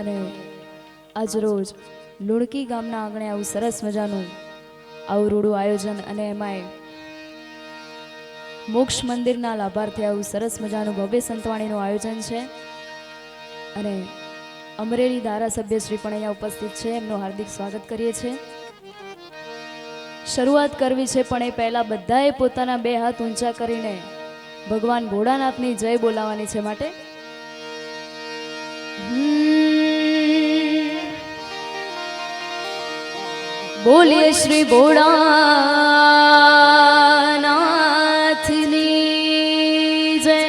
અને આજ રોજ લુણકી ગામના આંગણે આવું સરસ મજાનું આવું રૂડું આયોજન અને એમાંય મોક્ષ મંદિરના લાભાર્થે આવું સરસ મજાનું ભવ્ય સંતવાણીનું આયોજન છે અને અમરેલી ધારાસભ્ય શ્રી પણ અહીંયા ઉપસ્થિત છે. એમનું હાર્દિક સ્વાગત કરીએ છીએ. શરૂઆત કરવી છે પણ એ પહેલા બધાએ પોતાના બે હાથ ઊંચા કરીને ભગવાન ભોળાનાથની જય બોલાવવાની છે. માટે બોલીએ શ્રી ભોળાનાથની જય.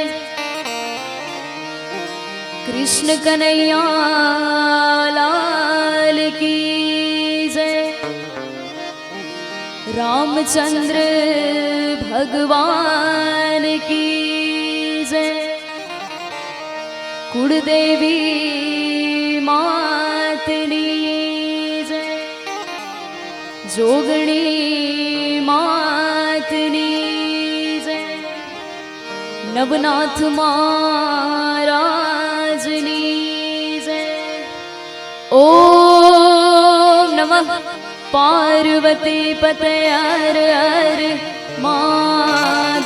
કૃષ્ણ કનૈયા લાલ કી જય. रामचंद्र भगवान की जय. कुलदेवी मातनी जय. जोगणी मातनी जय. नवनाथ महाराजनी जय. ओम नमः पार्वती पते हर हर महादेव.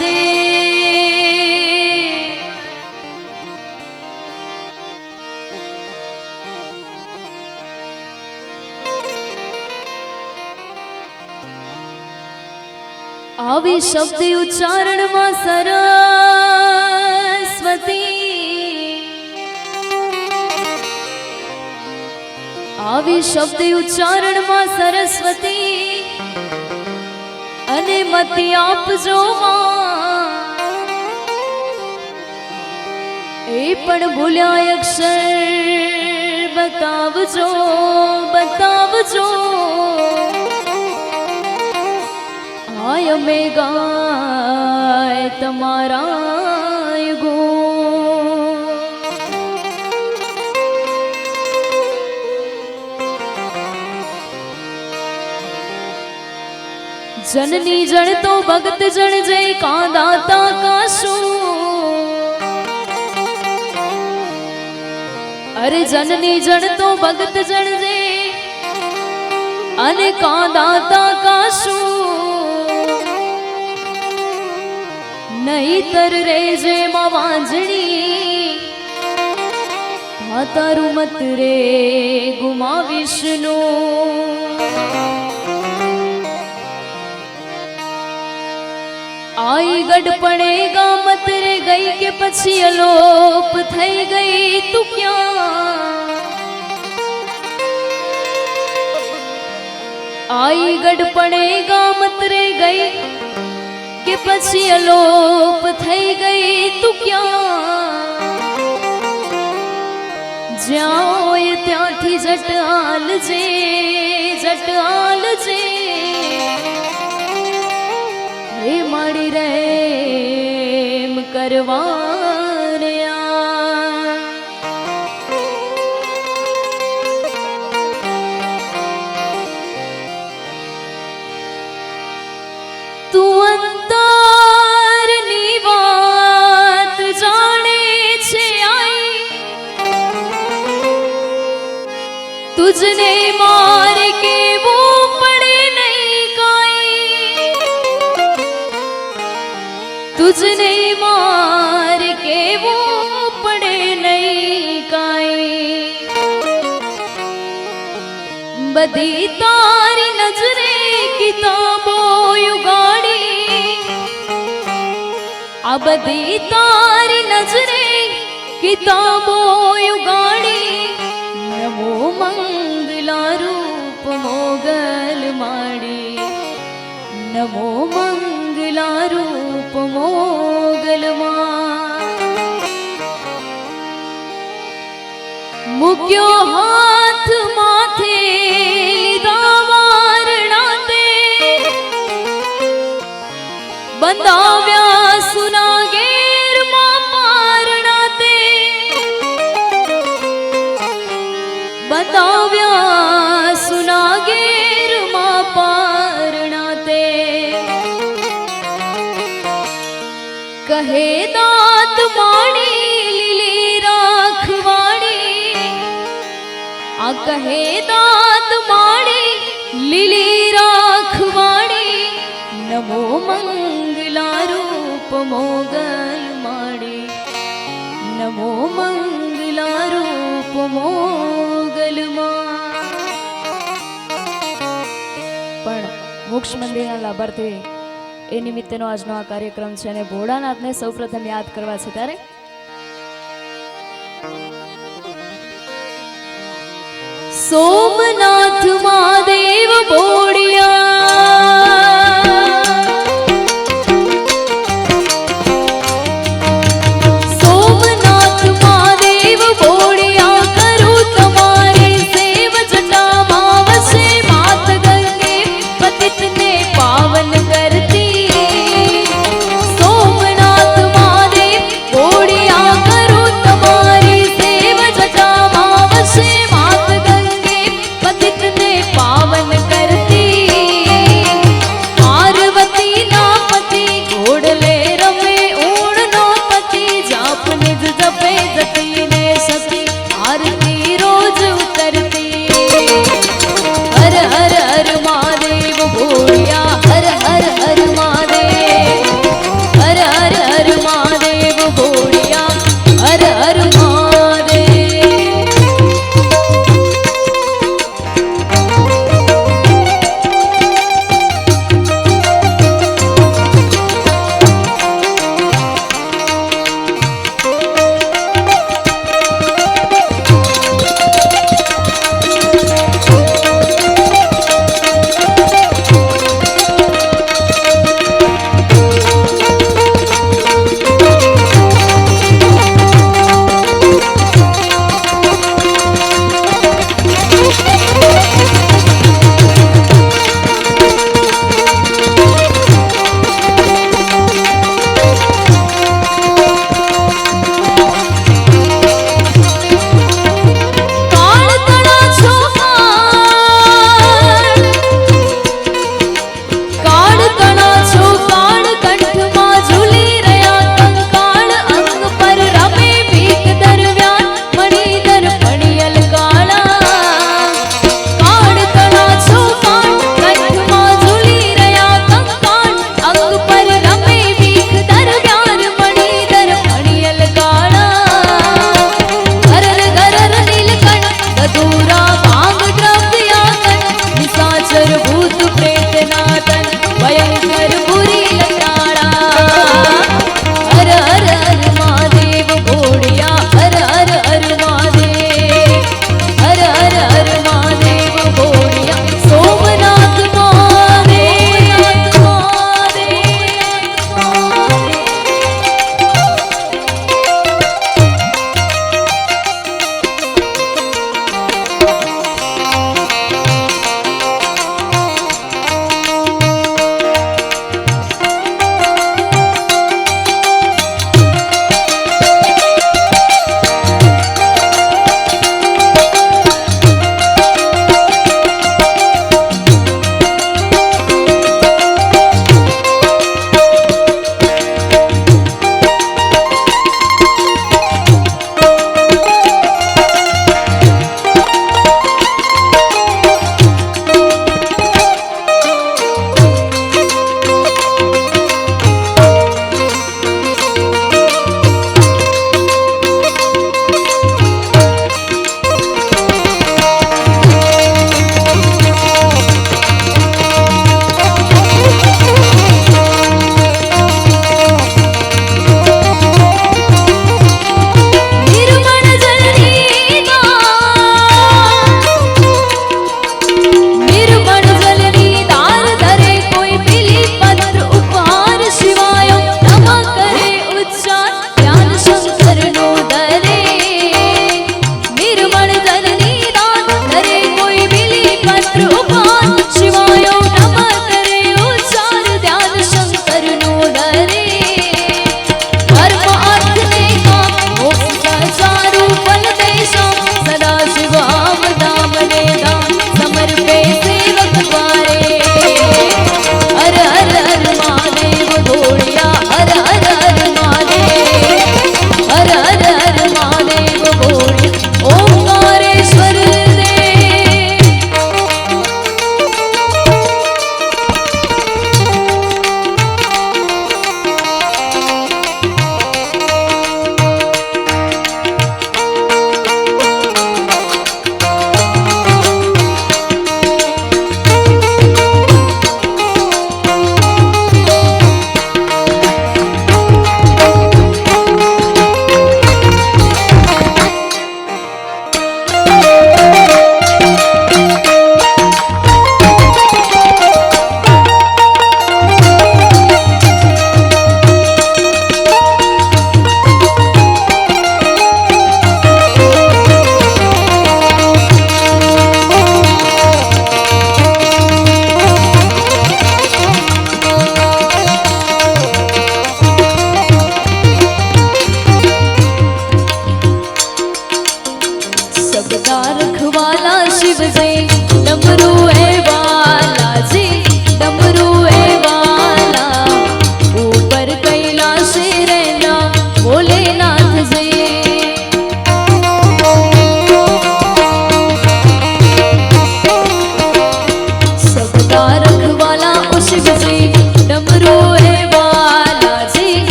आवी शब्द उच्चारण में सरस्वती. આવી શબ્દ ઉચ્ચારણ માં સરસ્વતી અને મતિ આપજો એ પણ ભૂલ્યા અક્ષર બતાવજો બતાવજો. આય મે ગાય તમારા ગુણ. जननी जन तो भगत जन जय का दाता काशू. अरे जननी जन तो भगत जन जय अने का दाता काशू. नहीं तर रे जे मांजणी तारू मत रे गुमा विष्णु. आई गड़पड़ेगा मत रे गई के पछी अलोप थई गई तू क्या. आई गड़पड़ेगा मत रे गई के पछी अलोप थई गई तू क्या. जाओ ये त्याथी जट आल जे जट आल जे. हे माड़ी रेम करवानिया. तू अंतरनी वात जाने छे आई. तुझने मार के वो पड़े नहीं काई. तुझने मार के वो पड़े नहीं काई. बदी तारी नजरे किताबों युगाड़ी. बदी तारी नजरे किताबों युगाड़ी. नमो मंगला रूप मोगल माड़ी. नमो मंगला रूप मोगल मुक्यो हाथ माथे लीधा वारणा ते. बंधाव्या सुना गेर मां पारणा ते. बंधाव्या सुना गेर मां पारणा ते. कहे दात माड़ी लीली राखवाड़ी. કહે દાત માડી લીલી રાખવાડી નમો મંગલા રૂપ મોગલ માડી નમો મંગલા રૂપ મોગલમાં. પણ મોક્ષ મંદિરના લાભાર્થી એ નિમિત્તેનો આજનો આ કાર્યક્રમ છે અને ભોળાનાથને સૌપ્રથમ યાદ કરવા છે ત્યારે સોમનાથ મહાદેવ બોડિયા સોમનાથ મહાદેવ બોડિયા કરું તમારી સેવ જટામાં વસે માત ગંગે પતિતને પાવન કરતી સોમનાથ મહાદેવ બોડિયા કરું તમારી સેવ જટામાં વસે માત ગંગે પતિતને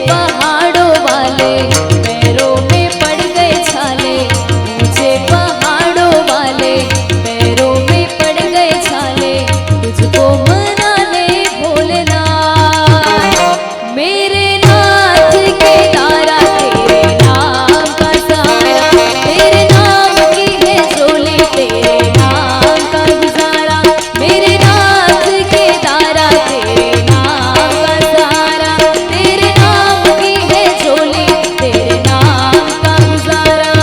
पहाड़ों वाले पैरों में पड़ गए छाले, ऊंचे पहाड़ों वाले पैरों में पड़ गए छाले, तुझको मनाने भोलेनाथ। मेरे नाथ के तारा तेरे नाम का सहारा, तेरे नाम की है झोली तेरे नाम का गुजारा। मेरे नाथ के तारा तेरे नाम का सहारा, तेरे नाम की है झोली तेरे नाम का गुजारा।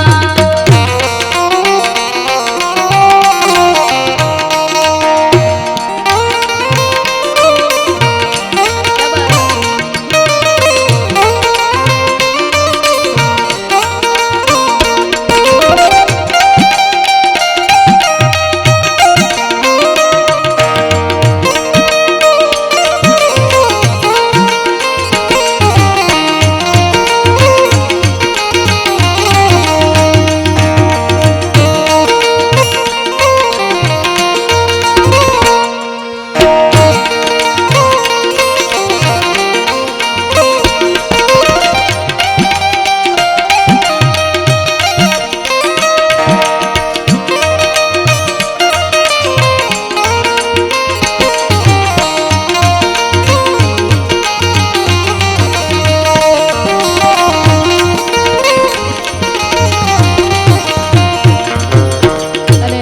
અને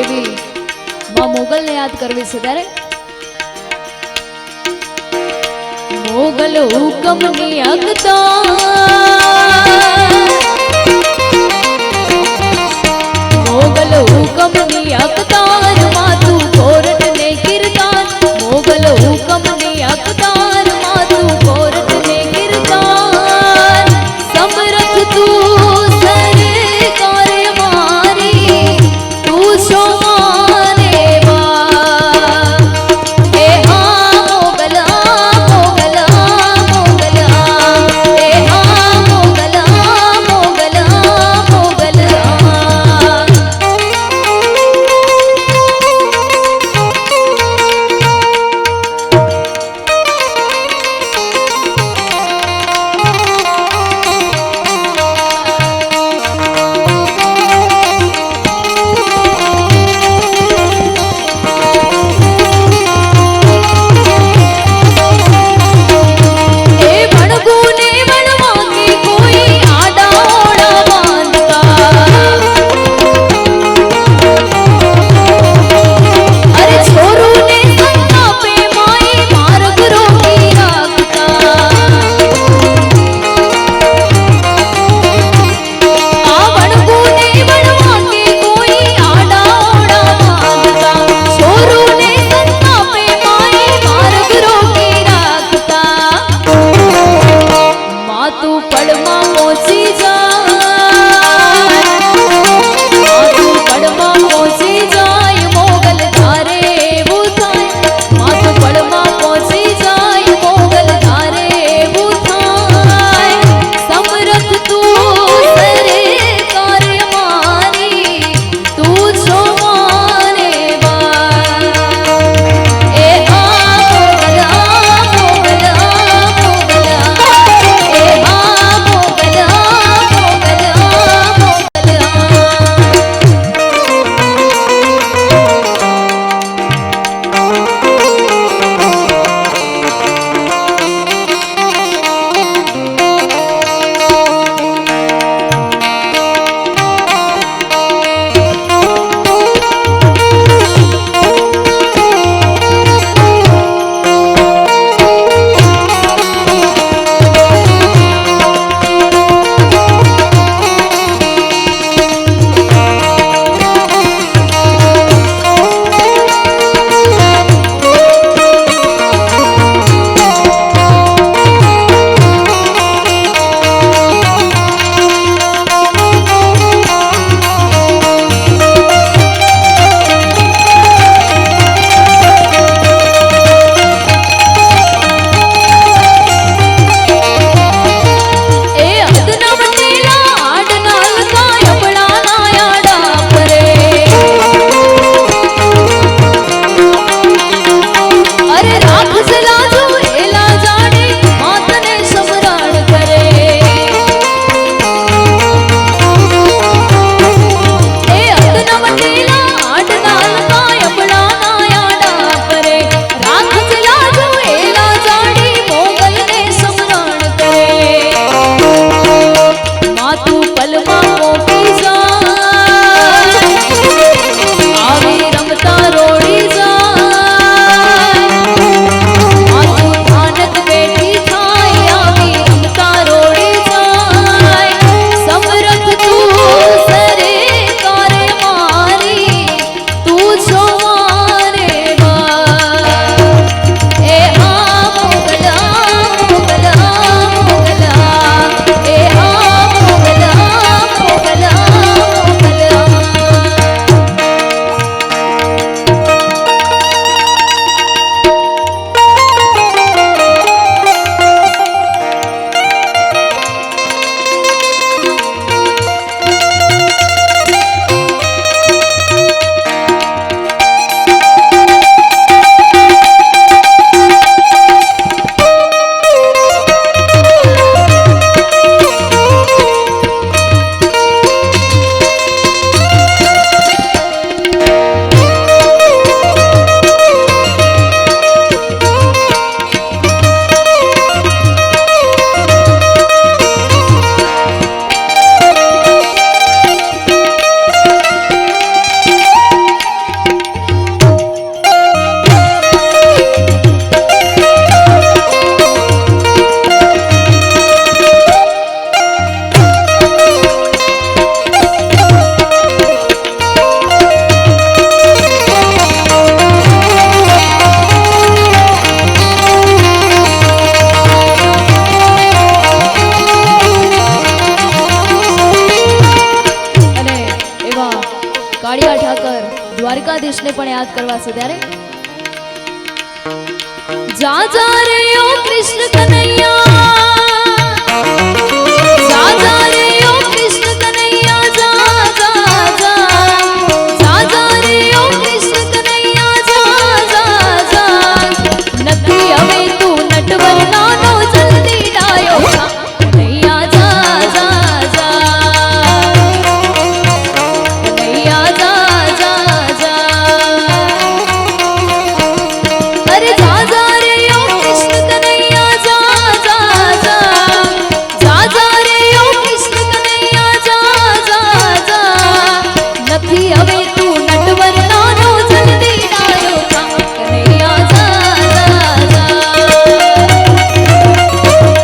એવી માં મોગલને યાદ કરવી છે ત્યારે મોગલ હુકમની અગતા, મોગલ હુકમની અગતાર માતું કોરટ ને કિરદાર, મોગલ હુકમની અગતાર માતું કોરટ ને કિરદાર, સમરથ તું સરકાર મારી તું છો માને વા। એ આ મોગલ આ મોગલ આ મોગલ આ, એ આ દ્વારકાધીશને પણ યાદ કરવા છે ત્યારે જા જા રે ઓ કૃષ્ણ કનૈયા જા જા રે ઓ કૃષ્ણ કનૈયા જા જા જા જા જા રે ઓ કૃષ્ણ કનૈયા જા જા જા નથી હવે તું નટવર નાનો જલ્દી ડાયો કનૈયા જા જા જા કનૈયા જા જા જા અરે જા જા રે ઓ કૃષ્ણ કનૈયા જા જા જા જા જા રે ઓ કૃષ્ણ કનૈયા જા જા જા નથી હવે તું નટવર નાનો જલ્દી ડાયો કનૈયા જા જા જા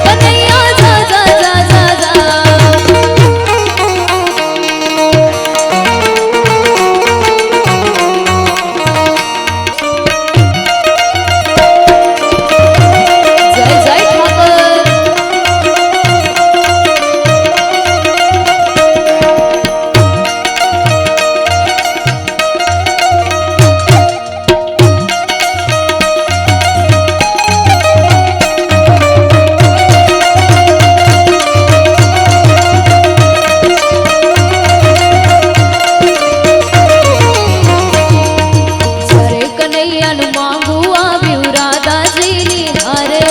કનૈયા જા જા જા જા જા જય જય ઠાકર જ્યારે કનૈયાનું માંગું આવ્યું રાધાજીની હારે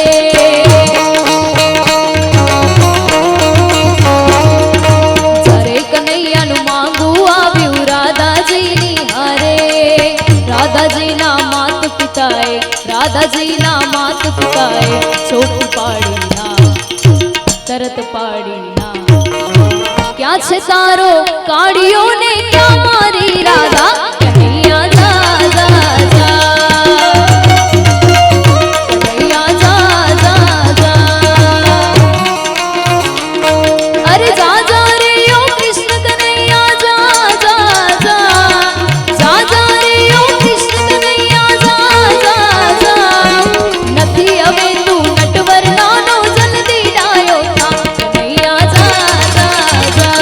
જ્યારે કનૈયાનું માંગું આવ્યું રાધાજીની હારે રાધાજીના માત પિતાએ ચોટ પાડી ના તરત પાડી ના ક્યાં છે તારો કાળિયો ને ક્યાં મારી રાધા કનૈયા જા જા જા કનૈયા જા જા જા અરે જા જા રે ઓ કૃષ્ણ કનૈયા જા જા જા જા જા રે ઓ કૃષ્ણ કનૈયા જા જા જા નથી હવે તું નટવર નાનો જલ્દી ડાયો કનૈયા જા જા જા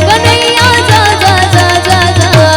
કનૈયા જા જા જા જા જા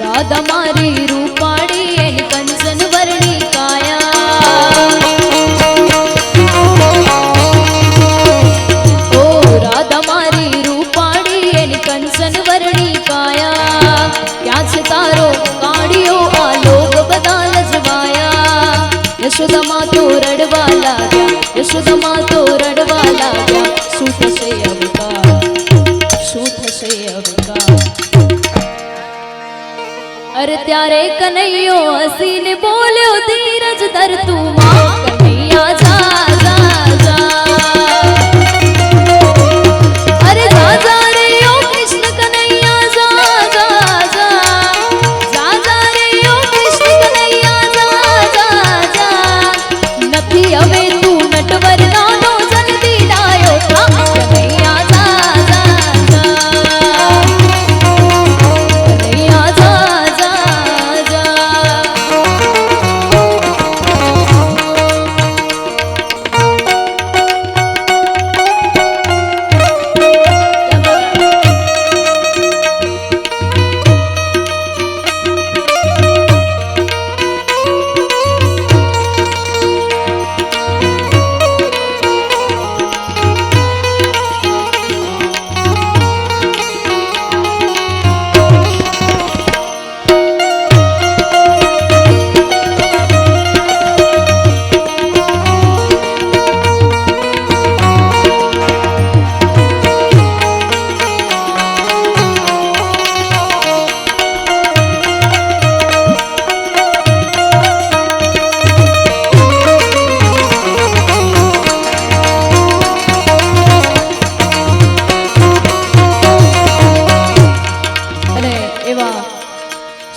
રાધા મારી રૂપાળી એની કંચન વર્ણી કાયા ઓ રાધા મારી રૂપાળી એની કંચન વર્ણી કાયા ક્યાં છે તારો કાળિયો આ લોક બધા લજવાયા યશોદા તો રડવા લાગ્યા યશોદા તો રડવા લાગ્યા શું થશે અવકા શું થશે અવકા અરે ત્યારે કનૈયો હસીને બોલ્યો ધીરજ ધર તું માં કનૈયા જા જા જા અરે જા જા રે ઓ કૃષ્ણ કનૈયા જા જા જા જા જા રે ઓ કૃષ્ણ કનૈયા જા જા જા નથી હવે તું નટવર નાનો જલ્દી ડાયો કનૈયા જા જા જા કનૈયા જા જા જા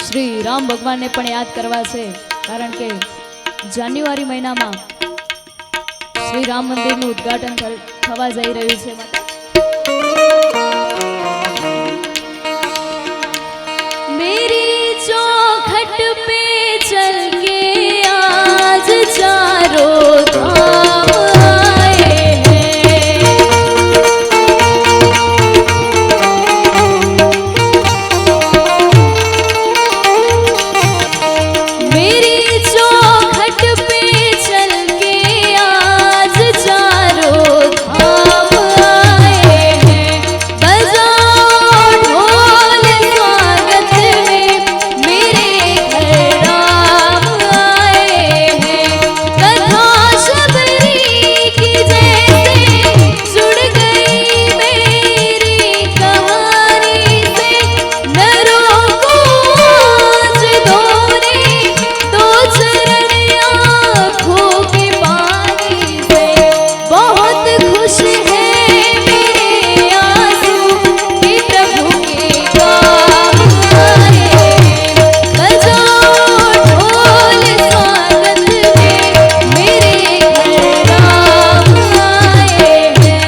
શ્રી રામ ભગવાનને પણ યાદ કરવા છે, કારણ કે જાન્યુઆરી મહિનામાં શ્રી રામ મંદિરનું ઉદ્ઘાટન થવા જઈ રહ્યું છે। मेरी चौखट पे चल के आज चारों धाम आए हैं। मेरी चौखट पे चल के आज चारों धाम आए हैं। बजाओ ढोल स्वागत में मेरे घर राम आए हैं। कथा शबरी की जैसे जुड़ गई मेरी कहानी से। नरों को आज धोने दो चरण आँखों के पानी से। बहुत खुश है मेरे आंसू कि प्रभु के काम आए हैं। बजाओ ढोल स्वागत में मेरे घर राम आए हैं।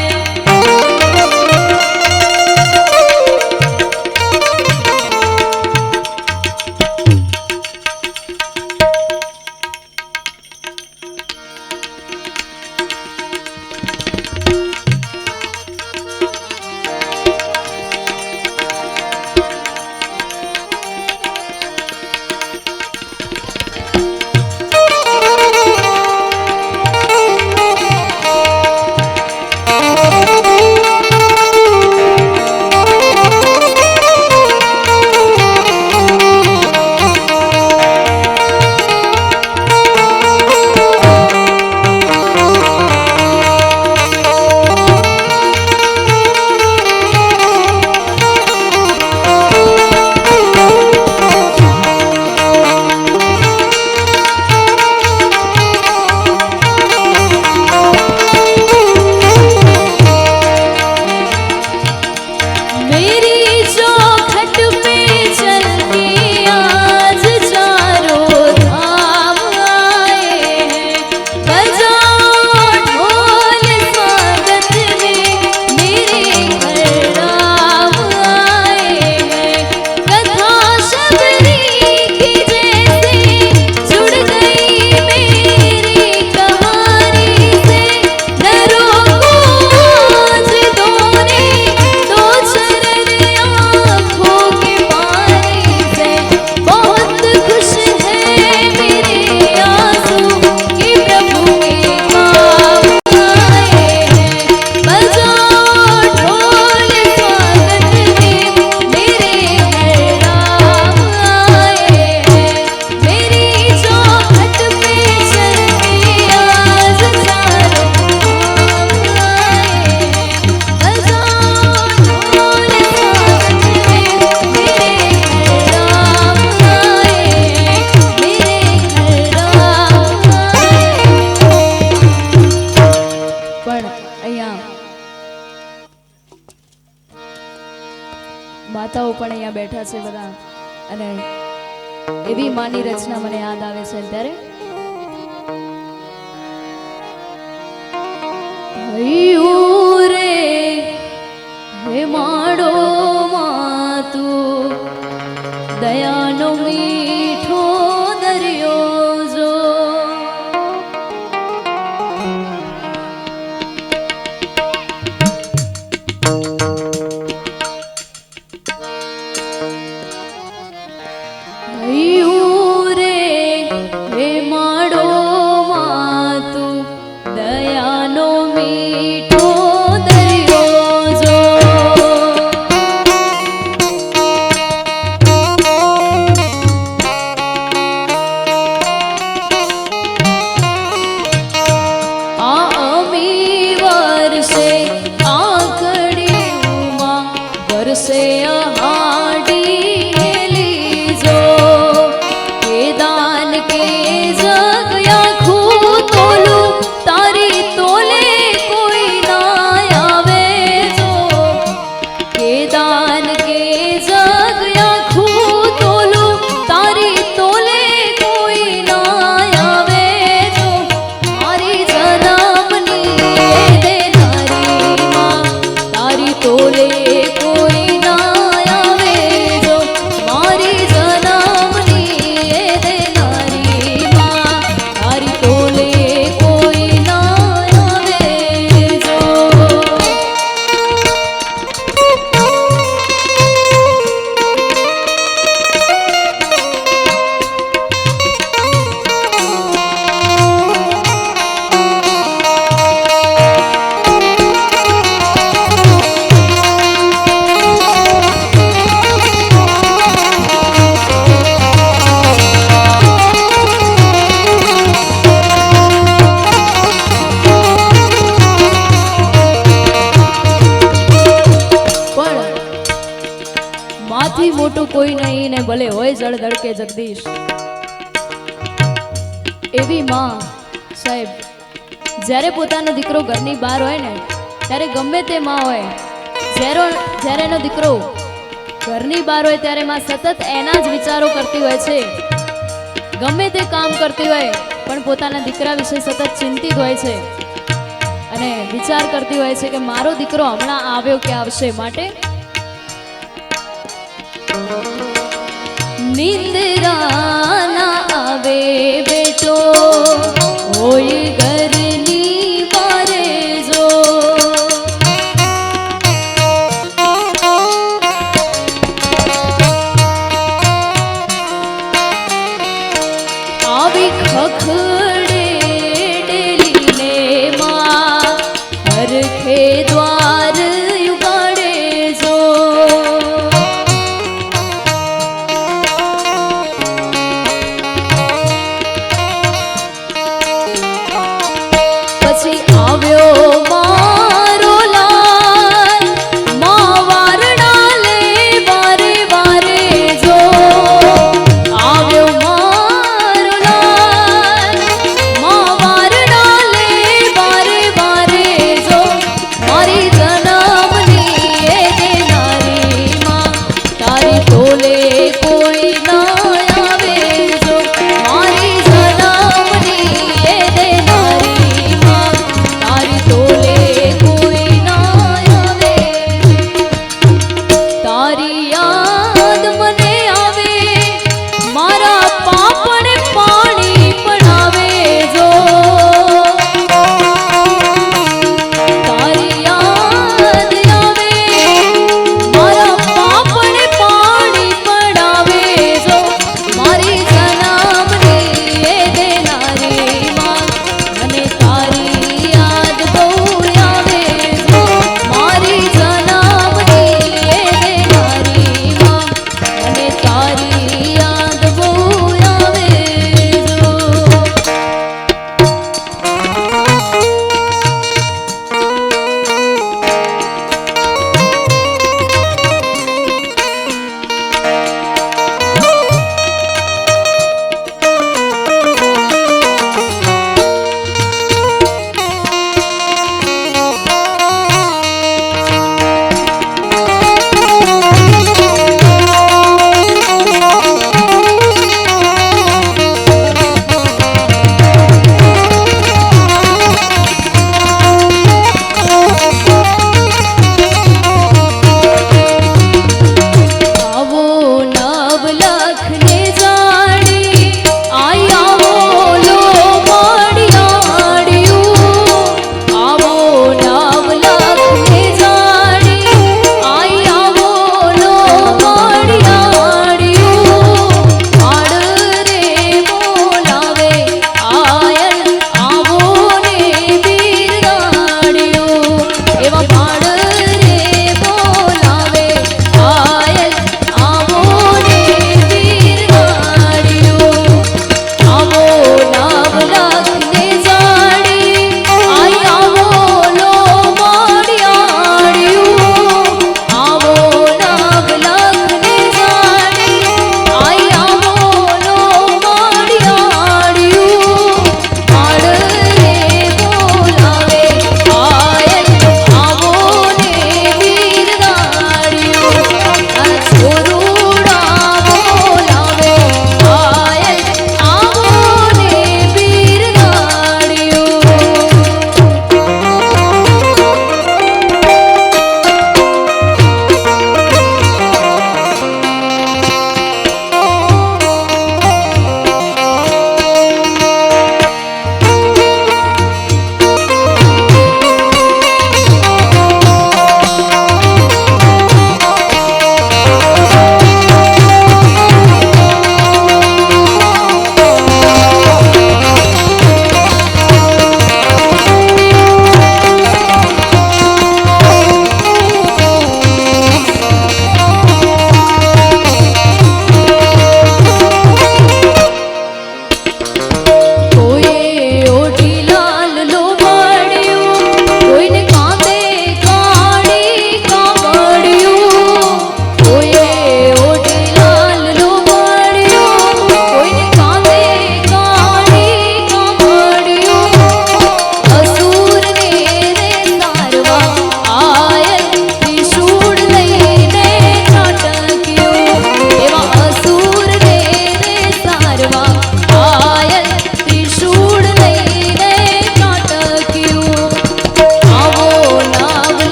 मेरी चौखट पे चल के आज चारों धाम आए हैं। बजाओ ढोल स्वागत में मेरे घर राम आए हैं। कथा शबरी की जैसे जुड़ गई मेरी कहानी से। नरों को आज धोने दो चरण आँखों के पानी से। बहुत खुश है मेरे आंसू कि प्रभु के काम आए हैं। बजाओ ढोल स्वागत में मेरे घर राम आए हैं। मेरी चौखट पे चल के आज चारों धाम आए हैं। बजाओ ढोल स्वागत में मेरे घर राम आए हैं। मेरे घर राम आए हैं। પણ અહીંયા માતાઓ પણ અહીંયા બેઠા છે બધા, અને એવી માની રચના મને યાદ આવે છે ત્યારે હૈયું રે હે માડો માતું દયાનો મીઠો દરિયો જો। હૈયું રે હે માડો માતું દયાનો મીઠો દરિયો જો। આ અમી વર્ષે આંખડીઓમાં વરસે હાડી લીજો। ભલે હોય જળ ધડકે જગદીશ. એવી માં સાહેબ જ્યારે પોતાનો દીકરો ઘરની બહાર હોય ને ત્યારે ગમે તે માં હોય, જ્યારે એનો દીકરો ઘરની બહાર હોય ત્યારે માં સતત એના જ વિચારો કરતી હોય છે. ગમે તે કામ કરતી હોય પણ પોતાના દીકરા વિશે સતત ચિંતિત હોય છે અને વિચાર કરતી હોય છે કે મારો દીકરો હમણાં આવ્યો કે આવશે. માટે નિંદરા ના આવે બેટો હોય ઘરની બારે જો, આવી ખખડે ડેલીને માં હરખે દ્વાર ઉગાડે જો. પછી આવ્યો મારો લાલ માં વારણા લે વારે વારે જો, આવ્યો મારો લાલ માં વારણા લે વારે વારે જો. મારી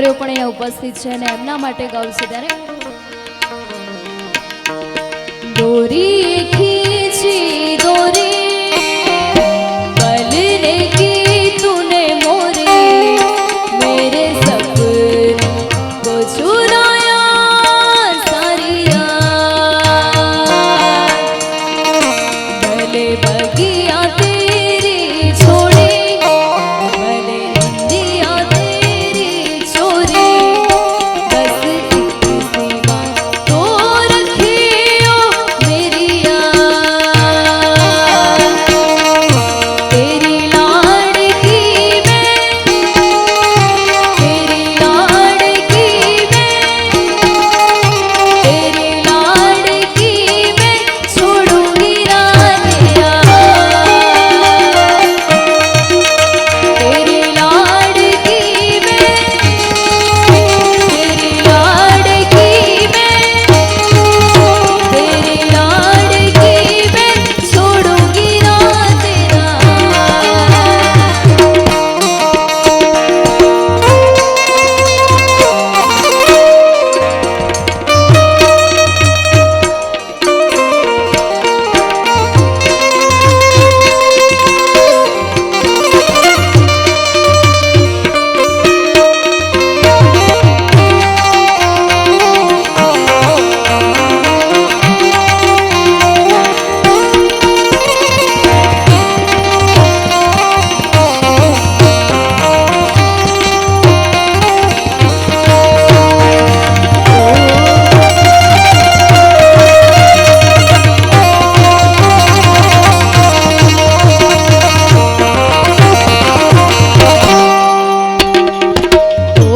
છોકરીઓ પણ અહીંયા ઉપસ્થિત છે અને એમના માટે ગાઉં છે ત્યારે દોરી ખીંચી દોરી બલને કી તूने मोरे मेरे सपने को चुराया सारिया भले बगिया तेरी छोड़ी भले नंदिया तेरी चोरी बस एक सीमा तो रखियो मेरी याद तेरी लाडकी मैं तेरी लाडकी मैं छोड़ूंगी रानिया तेरी लाडकी मैं तेरी लाडकी मैं छोड़ूंगी ना तेरा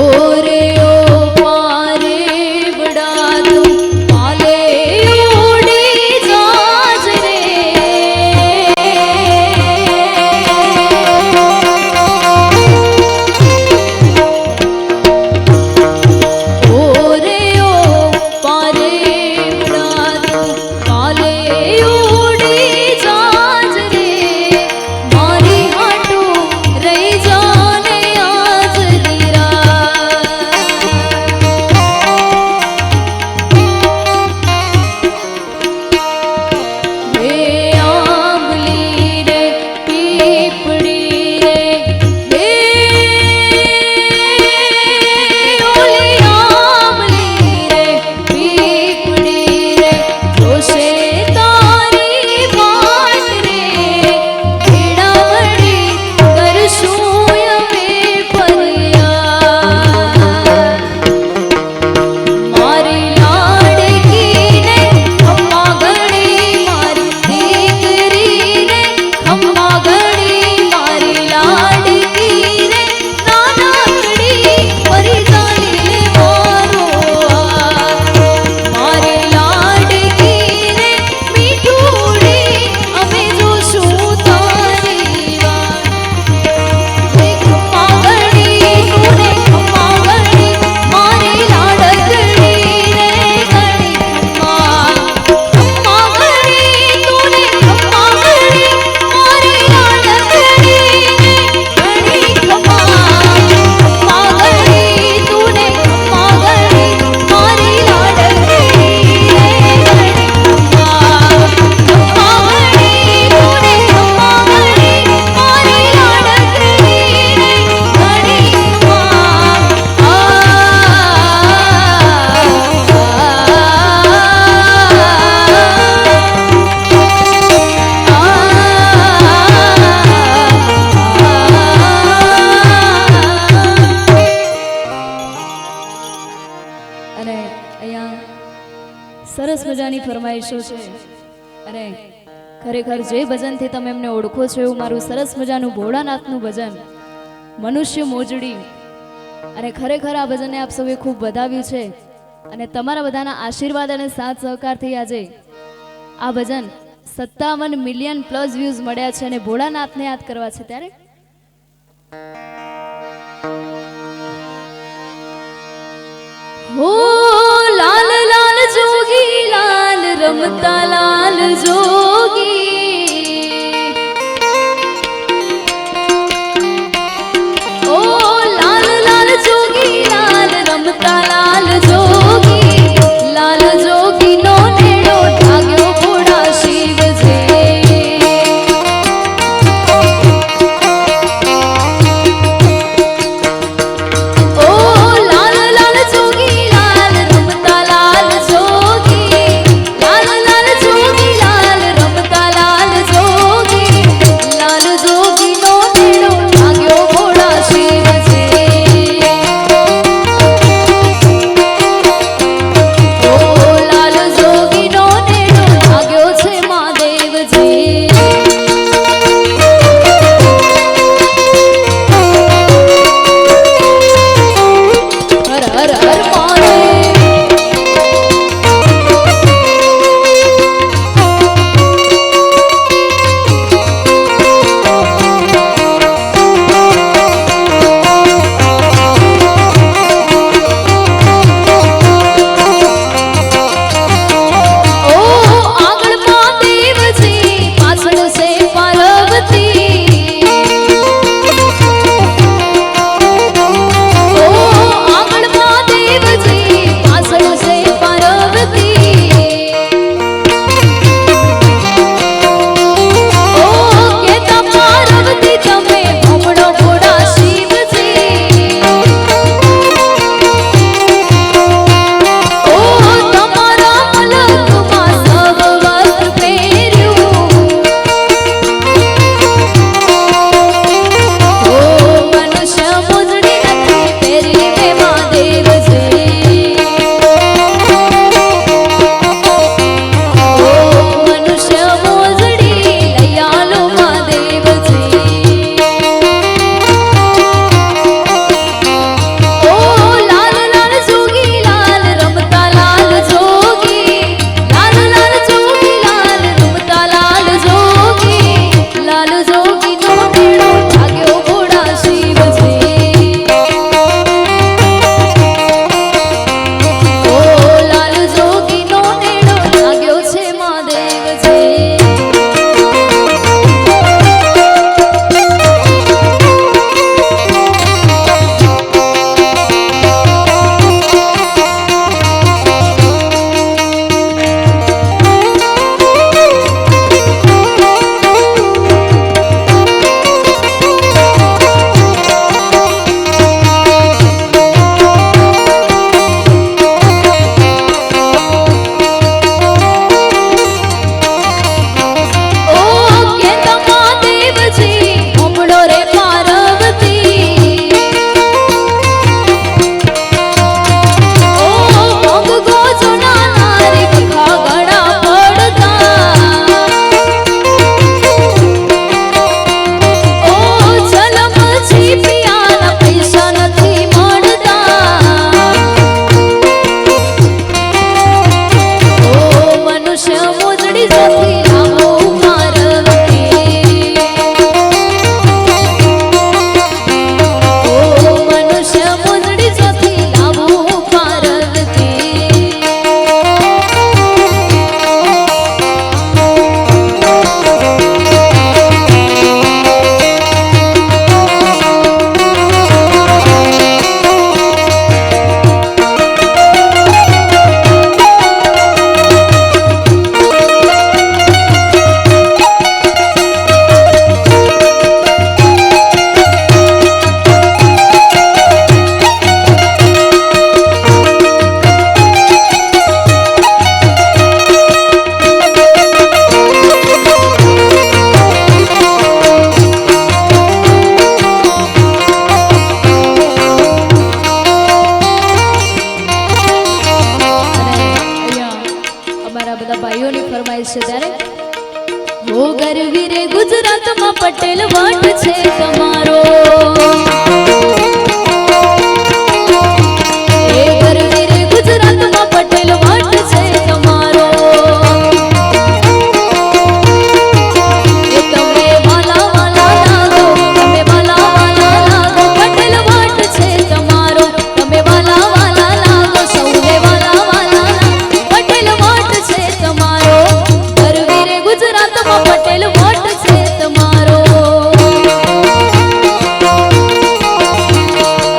ओरे ओ पारे बड़ा तू पाले उड़ी जाज रे ओरे ओ पारे बड़ा तू पाले उड़ी जाज रे मारी हाटू रही जाने आज दीरा हे आंबली रे पीपड़ी रे हे ओली आंबली रे पीपड़ी रे जोशे तारी बाट रे खेड़ावड़ी करशूं यवे परिया मारी लाडकी ने खम्मा घड़ी मारी दीकरी ने खम्मा घड़ी मारी लाडकी ने नानकड़ी परी जानी ले मारो मारी लाडकी ने मीठूड़ी अमे जोशूं तारी वाट हे खम्मा घड़ी तूने खम्मा घड़ी मारी लाडकड़ी रे घड़ी खम्मा घड़ी तूने खम्मा घड़ी मारी लाडकड़ी रे घड़ी खम्मा घड़ी तूने खम्मा घड़ी मारी लाडकड़ी रे घड़ी खम्मा घड़ी तूने खम्मा घड़ी मारी लाडकड़ी रे घड़ी અને અહીંયા સરસ મજાની ફરમાઈશો છે અને ખરેખર જે ભજનથી તમે એમને ઓળખો છો એવું મારું સરસ મજાનું ભોળાનાથનું ભજન મનુષ્ય મોજડી અને ખરેખર આ ભજનને આપ સૌએ ખૂબ વધાવ્યું છે અને તમારા બધાના આશીર્વાદ અને સાથ સહકારથી આજે આ ભજન 57 મિલિયન પ્લસ વ્યૂઝ મળ્યા છે અને ભોળાનાથને યાદ કરવા છે ત્યારે हो लाल लाल जोगी लाल रमता लाल जोगी ओ लाल लाल जोगी लाल પટેલ વટ છે તમારો એ ગરવી રે ગુજરાતમાં પટેલ વટ છે તમારો એ તમે વાલા વાલા લાગો તમે વાલા વાલા લાગો પટેલ વટ છે તમારો તમે વાલા વાલા લાગો સૌને વાલા વાલા લાગો પટેલ વટ છે તમારો ગરવી રે ગુજરાતમાં પટેલ વટ છે તમારો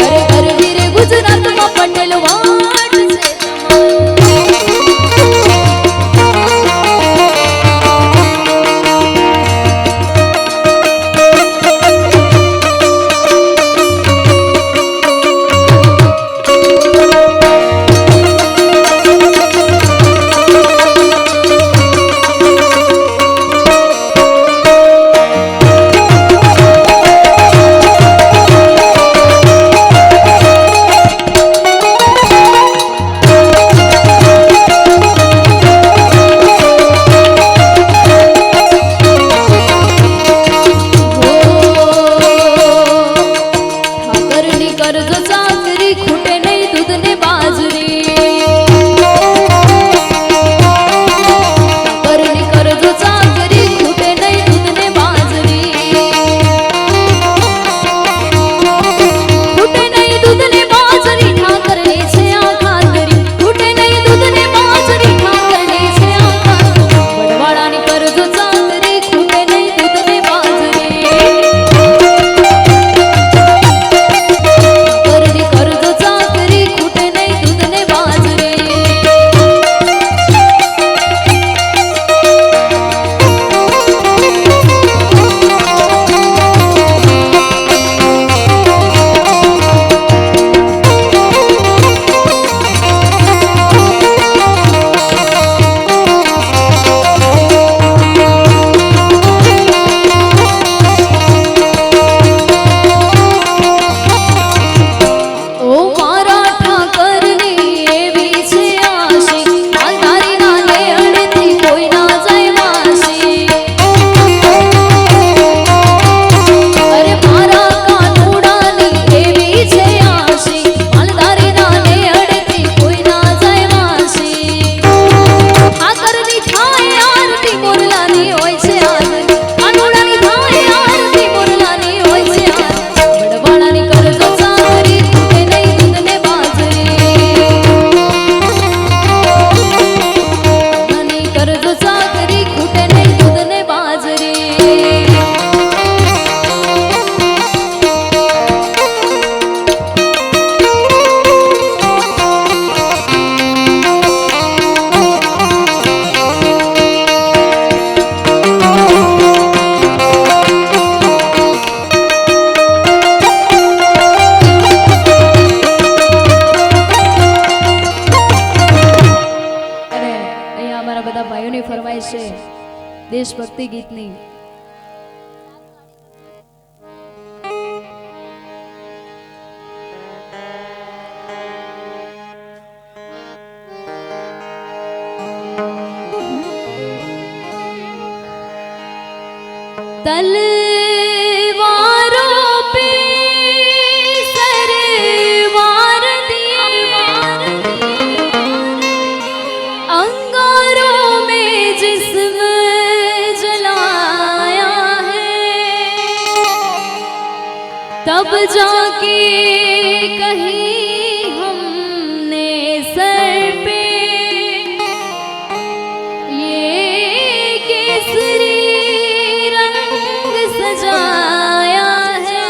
અરે ગરવી રે ગુજરાતમાં પટેલ વટ છે તમારો ઠાકરની કરજો ચાકરી ખૂટે નહીં દૂધ ને બાજરી ઠાકરની કરજો ચાકરી ખૂટે નહીં દૂધ ને બાજરી ખૂટે નહીં દૂધ ને બાજરી ઠાકરની છે આ ખાતરી ખૂટે નહીં દૂધ ને બાજરી ઠાકરની છે આ ખાતરી વડવાળાની કરજો ચાકરી ખૂટે નહીં દૂધ ને બાજરી કરજો ચાકરી ખૂટે નહીં દૂધ ને બાજરી ઓ મારા ઠાકરની એવી છે આશી માલધારી ના લેણથી કોઈ ના જાય વાસી અરે મારા કાનુડાની એવી છે આશી માલધારી ના લેણથી કોઈ ના જાય વાસી ઠાકરની થાય આરતી મોરલાની હોય છે આરતી કાનુડાની થાય આરતી મોરલાની હોય છે આરતી વડવાળાની કરજો ચાકરી ખૂટે નહીં દૂધ ને બાજરી નાની કરજો ચાકરી ખૂટે નહીં દૂધ ને બાજરી અને અહીંયા અમારા બધા ભાઈઓની ફરમાઈશ છે દેશભક્તિ ગીતની तलवारों पे सरवार दिए अंगारों में जिस्म जलाया है तब जाके कहीं हमने सर पे ये केसरी रंग सजाया है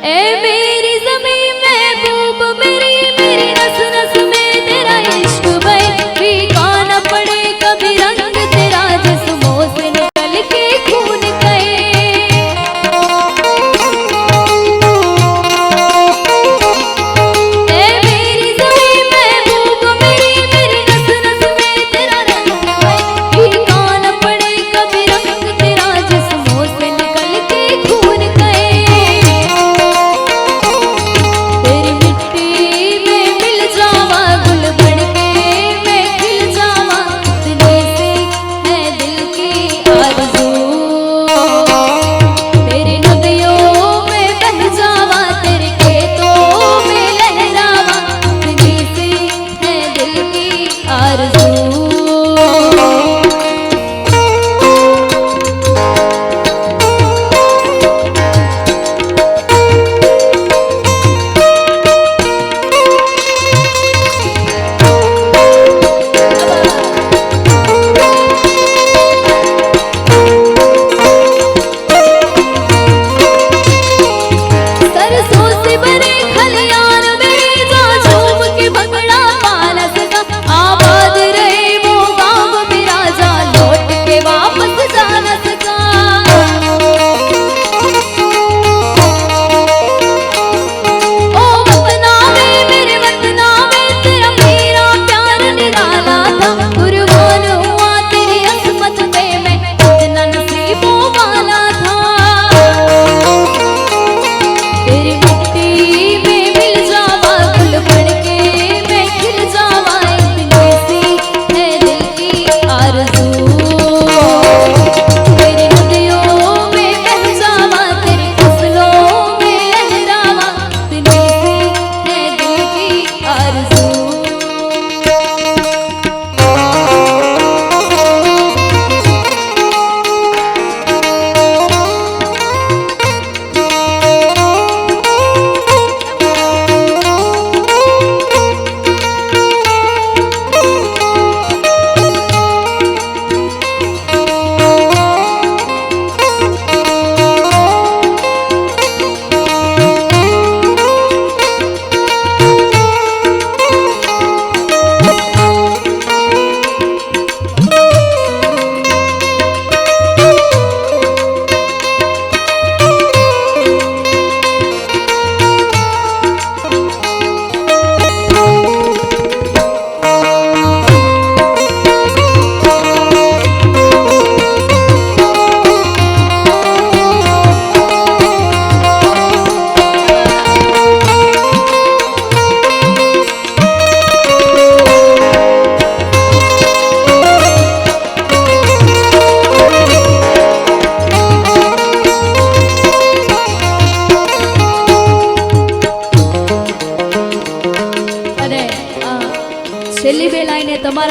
ए मेरी ज़मीं महबूब मेरी मेरी नस नस में तेरा इश्क बहे फीका न पड़े कभी रंग तेरा जिस्मों से निकल के खून कहे ए मेरी ज़मीं महबूब मेरी मेरी नस नस में तेरा रंग बहे फीका न पड़े कभी रंग तेरा जिस्मों से निकल के खून कहे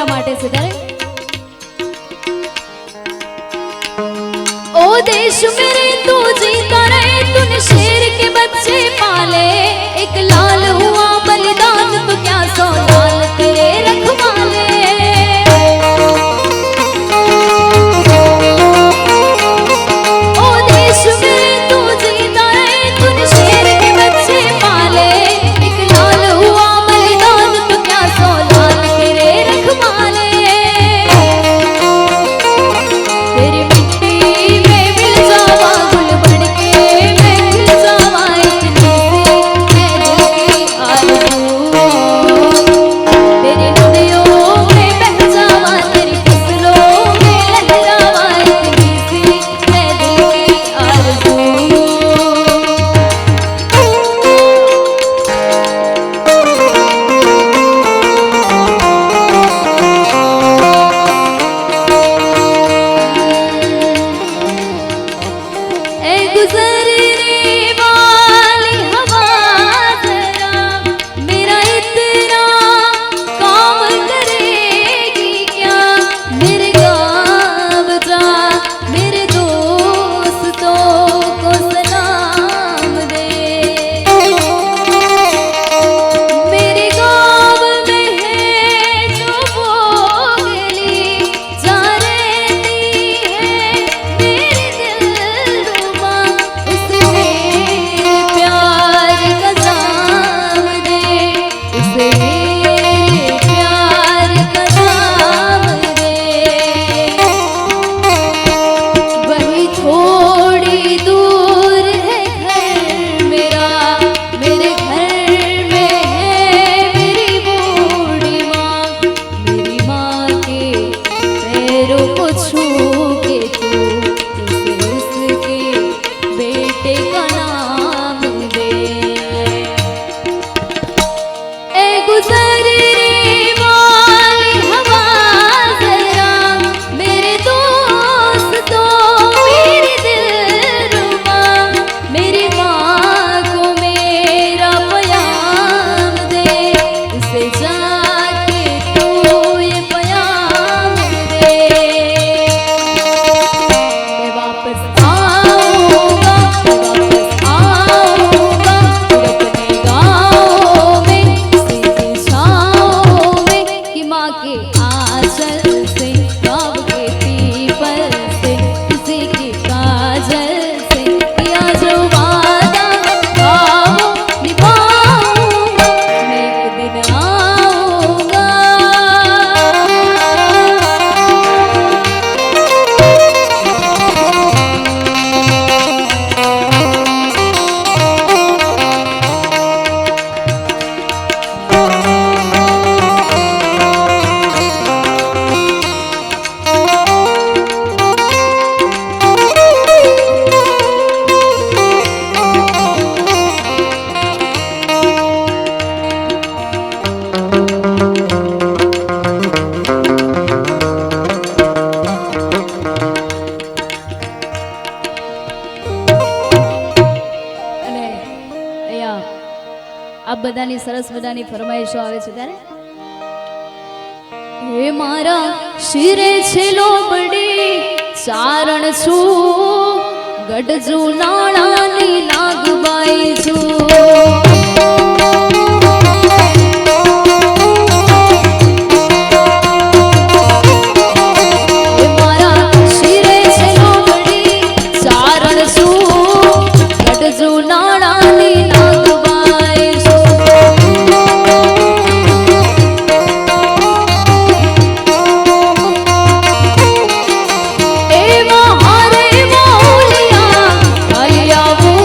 તમારા માટે છે તારે ओ देश मेरे तू जीता रहे तूने शेर के बच्चे पाले एक लाल हुआ बलिदान तो क्या सौ लाल तेरे रखवाले ओ देश मेरे तू जीता रहे तूने शेर के बच्चे पाले एक लाल हुआ बलिदान तो क्या सौ लाल तेरे रखवाले तेरी मिट्टी में मिल जावा गुल बन के मैं खिल जावा इतनी सी मैं दिल की आरज़ू तेरी नदियों में बह जावा तेरी फसलों में लहरावा इतनी सी मैं दिल की आरज़ू ऐ गुजरने वाली हवा जरा मेरा इतना काम करेगी क्या मेरे गाँव जा मेरे दोस्तों को सलाम दे मेरे गाँव में है जो वो गली जा रहती है मेरे दिलरुबा उसे मेरे प्यार का जाम दे उसे मेरे प्यार का जाम दे वही थोड़ी दूर है घर मेरा मेरे घर में है मेरी बूढ़ी माँ के पैरों को छू के तू उसे उसके बेटे का नाम दे ऐ गुजरने वाली हवा जरा मेरे दोस्तों मेरे दिलरुबा मेरी माँ को मेरा प्याम दे उसे जाके तू ये प्याम दे मैं वापस आऊँगा फिर अपने गाँव में सीधी छाँव में कि माँ के आंचल से गाँव के पीपल से किसी की काजल से किया जो वादा गाँव निभाऊंगा मैं एक दिन आऊँगा અને અહીંયા આ બધાની સરસ મજાની ફરમાઈશો આવે છે ત્યારે હે મારા શિરે છે લોબડી ચારણ છું ગઢજુ નાણાની નાગબાઈ છું હે મારા શિરે છે લોબડી ચારણ છું ગઢજુ નાણાની નાગબાઈ છું એવા હારે મોલિયા હલિયાવું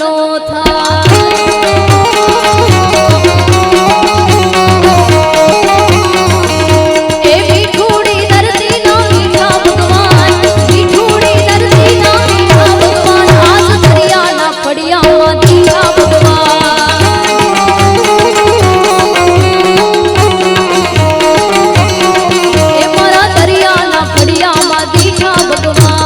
નો થાય એ મીઠુડી ધરતી ના મીઠા ભગવાન મીઠુડી ધરતી ના મીઠા ભગવાન આજ દરિયાના ફળિયામાં દીઠા ભગવાન એ મારા દરિયાના ફળિયામાં દીઠા ભગવાન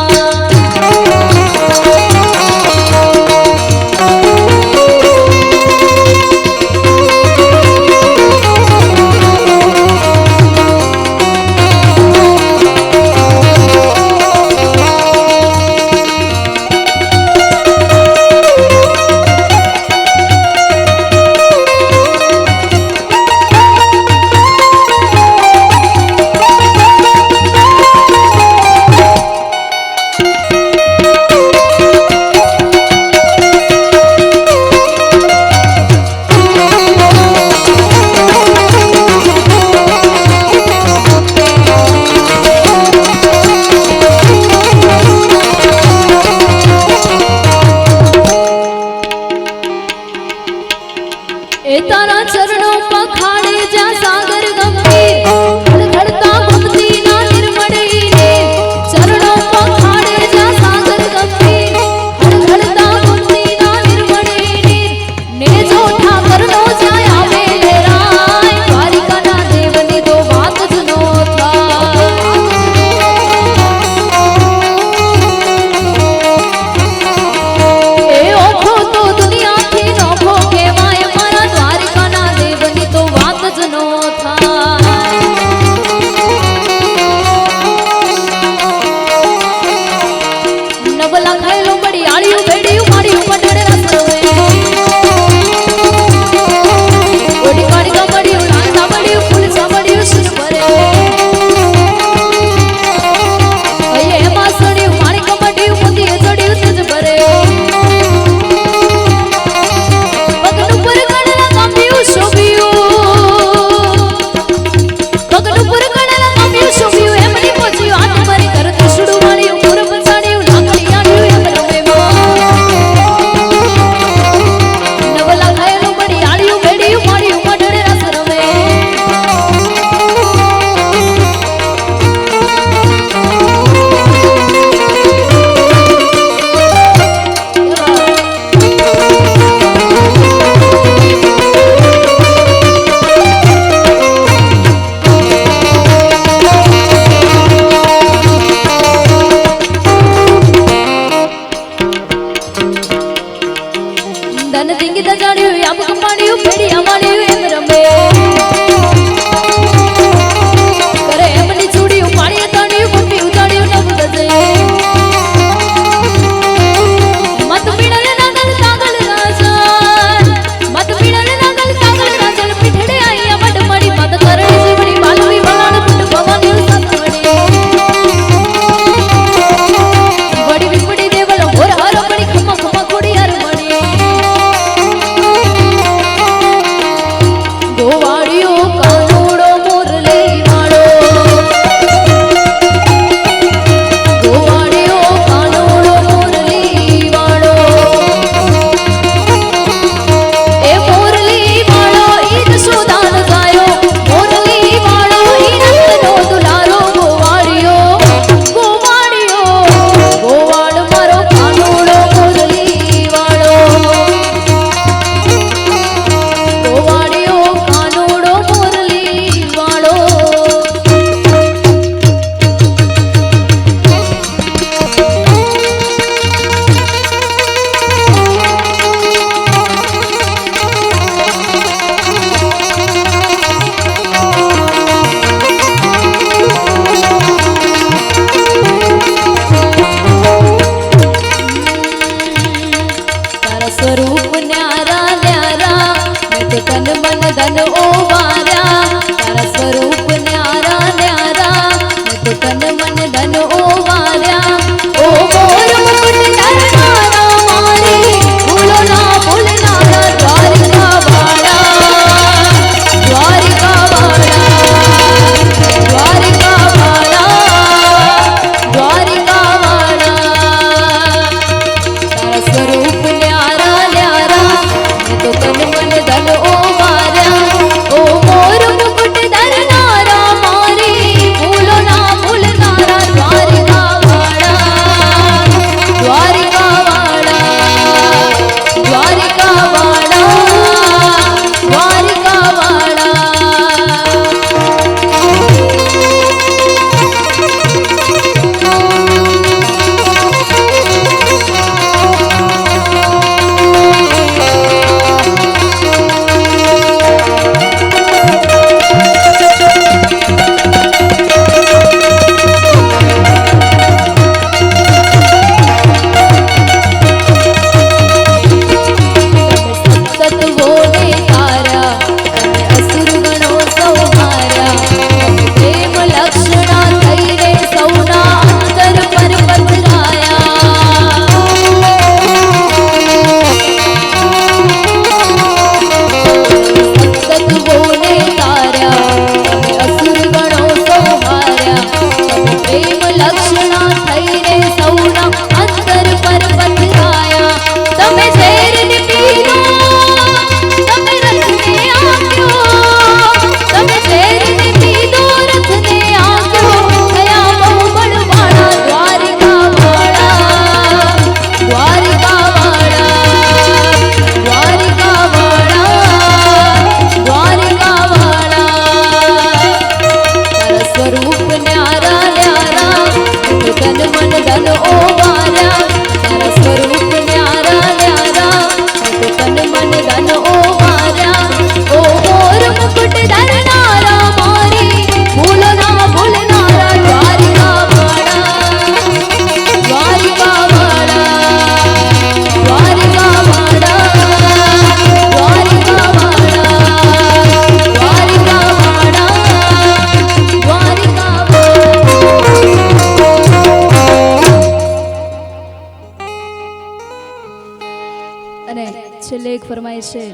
અને છેલ્લે એક ફરમાઈશ છે,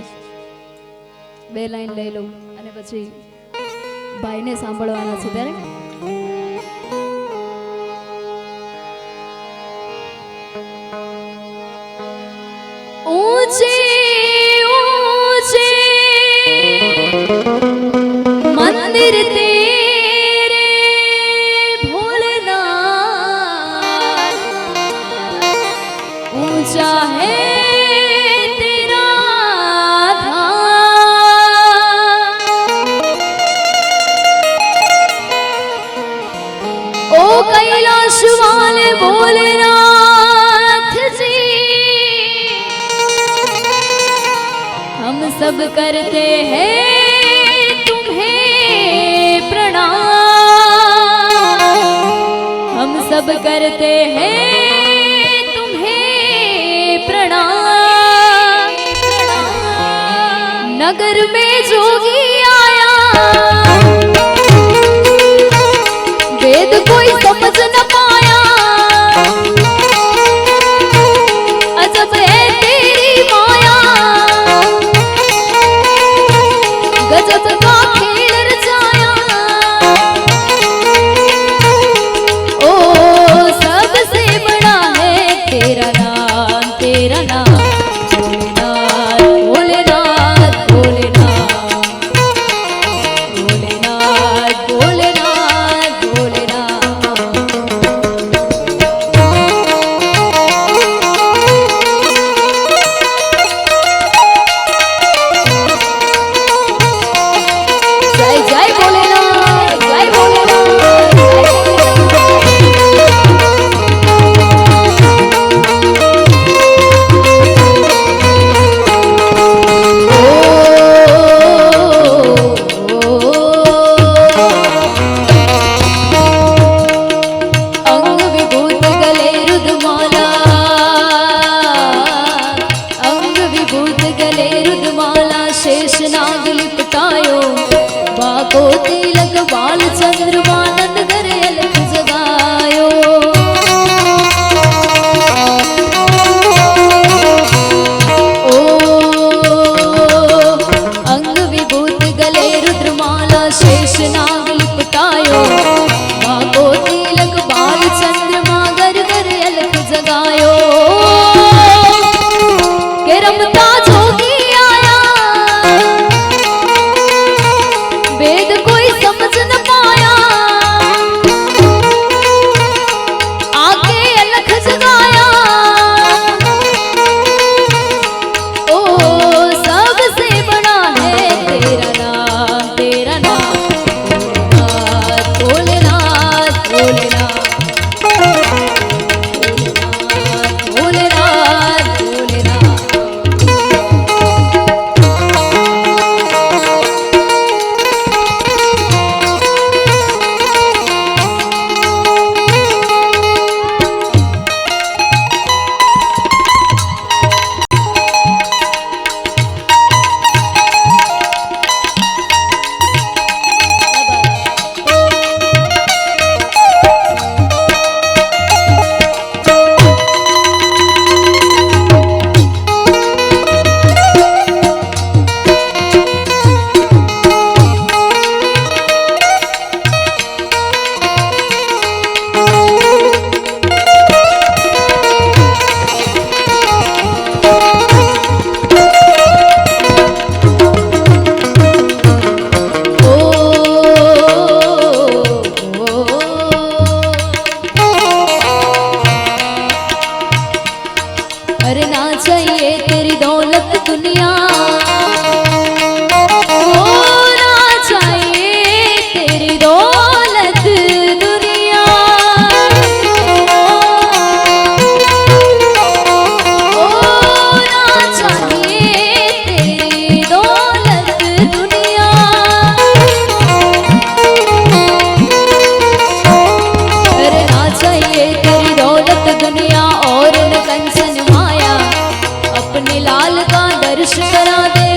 બે લાઈન લઈ લઉં અને પછી ભાઈને સાંભળવાના છે ત્યારે ऊंचे ऊंचे मंदिर तेरे भोलेनाथ, ऊंचा है तेरा धाम। ओ कैलाश वाले भोलेनाथ जी, हम सब करते हैं तुम्हें प्रणाम, हम सब करते हैं तुम्हें प्रणाम। नगर में जोगी आया, वेद कोई समझ न पाया, अजब है तेरी माया, गजब का खेल रचाया। ओ सबसे बड़ा है तेरा नाम, तेरा नाम भोलेनाथ, भोलेनाथ, भोलेनाथ, भोलेनाथ, भोलेनाथ, भोलेनाथ। जय जय भोलेनाथ, जय भोलेनाथ, जय अंग विभूत गले रुद्रमाला, अंग विभूत गले रुद्रमाला, शेष नाग लिपटायो, बाको तिलक बाल चंद्रमा, नंद करे अलख जगायो। ओ अंग विभूत गले रुद्रमाला, शेष नाग लिपटायो, बाको तिलक बाल चंद्रमा, गर गर अलख जगायो। के रमता जोगी आया, वेद कोई समझ न पाया, आके अलख जगाया। ओ सबसे बड़ा है तेरा नाम, तेरा नाम भोलेनाथ, भोलेनाथ, भोलेनाथ, भोलेनाथ, भोलेनाथ। अरे ना चाहिए तेरी दौलत दुनिया, ओ ना चाहिए तेरी दौलत दुनिया, ओ ना चाहिए तेरी दौलत दुनिया। अरे ना चाहिए तेरी दौलत दुनिया और न कंचन माया, अपने लाल का दर्श करा दे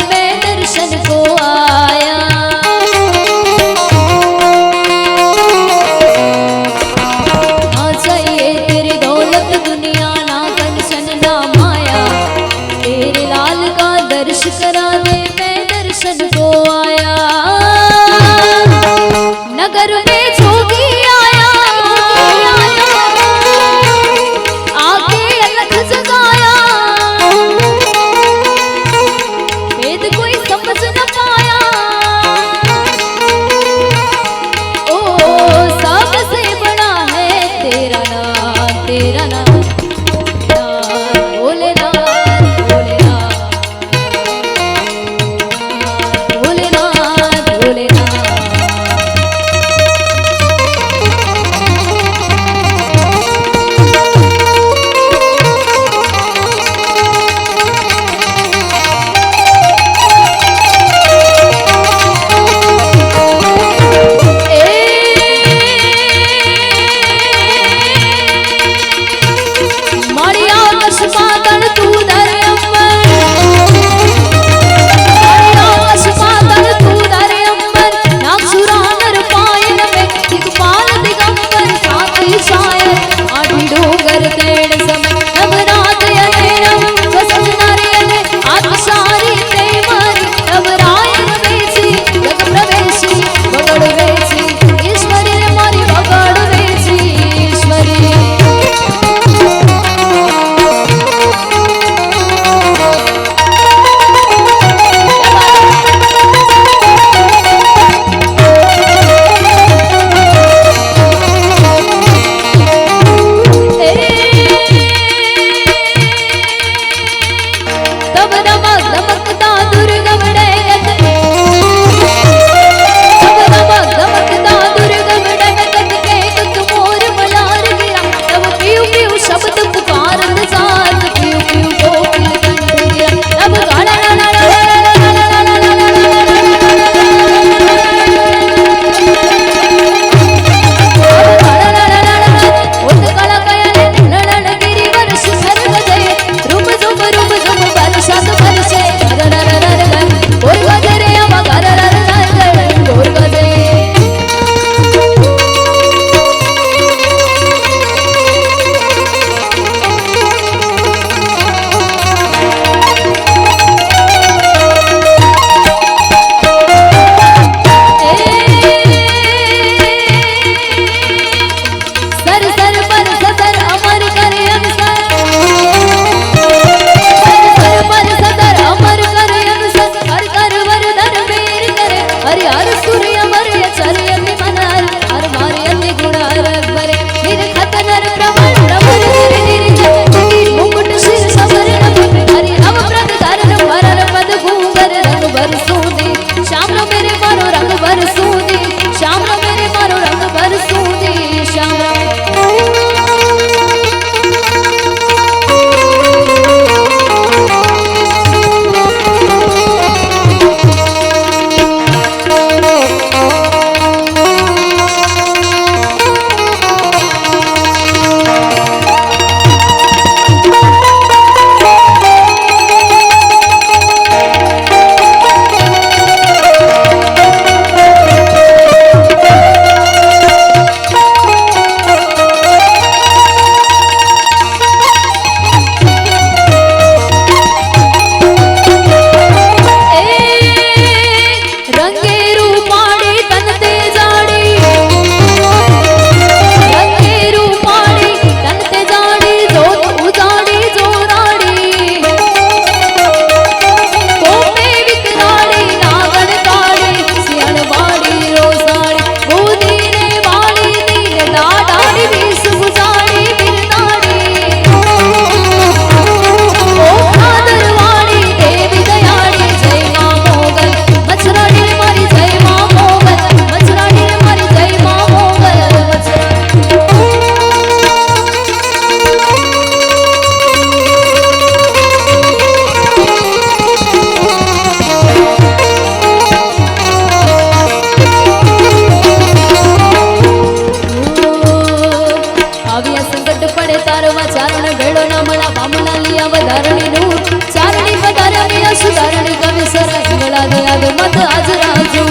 धारणी नूर चारणी पधारे मेरा सुधारणी कवि सर इंगला दे आद मत आज राजू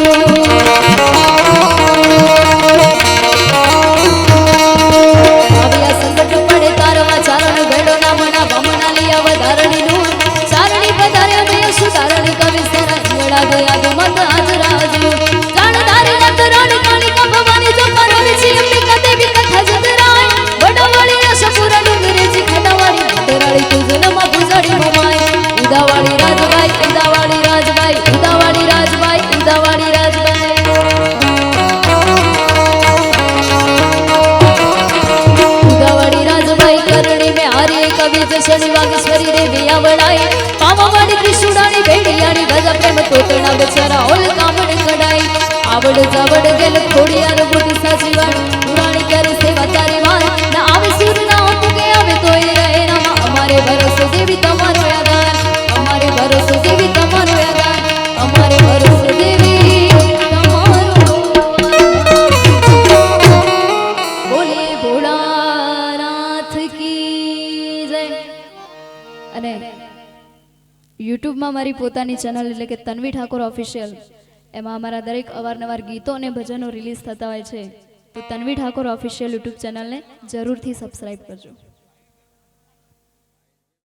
संकट पड़े तारवा चारण भेड़ो ना मना बमना लिया वधारणी नूर चारणी पधारे मेरा सुधारणी कवि सर इंगला दे आद मत आज राजू जान धारे न तराणी काली का भवानी जो करोड़ सी अंबिका देवी कथा जगराय वडवाड़ी रसपुर डुंगरे जी खटावाड़ी तराड़ी तुझ नमा बुजाड़ी ममाय उदावाड़ी राजबाई उदावाड़ी राजबाई उदावाड़ी राजबाई उदावाड़ी राजबाई उदावाड़ी राजबाई करणी में हारी कवि जशनी वागेश्वरी देवी आवड़ाई पावावाड़ी त्रिशूड़ानी भेड़ियानी भजा प्रेम तोतणा बेचारा ओल कामड़ कड़ाई आवड़ जावड़ गेल खोड़ियार बुद्धि साचीवाड़ पुराणी करे सेवा तारी वार ना आवे सूर ना होत के आवे तोय रहे ना हमारे भरोसे देवी तमारो यादार हमारे भरोसे देवी तमारो यादार हमारे भरोसे देवी तमारो बोले भोलानाथ की जय અને YouTube માં મારી પોતાની ચેનલ એટલે કે તન્વી ઠાકોર ઓફિશિયલ એમાં અમારા દરેક અવારનવાર ગીતો અને ભજનો રિલીઝ થતા હોય છે તો તન્વી ઠાકોર ઓફિશિયલ YouTube ચેનલને જરૂરથી સબસ્ક્રાઇબ કરજો।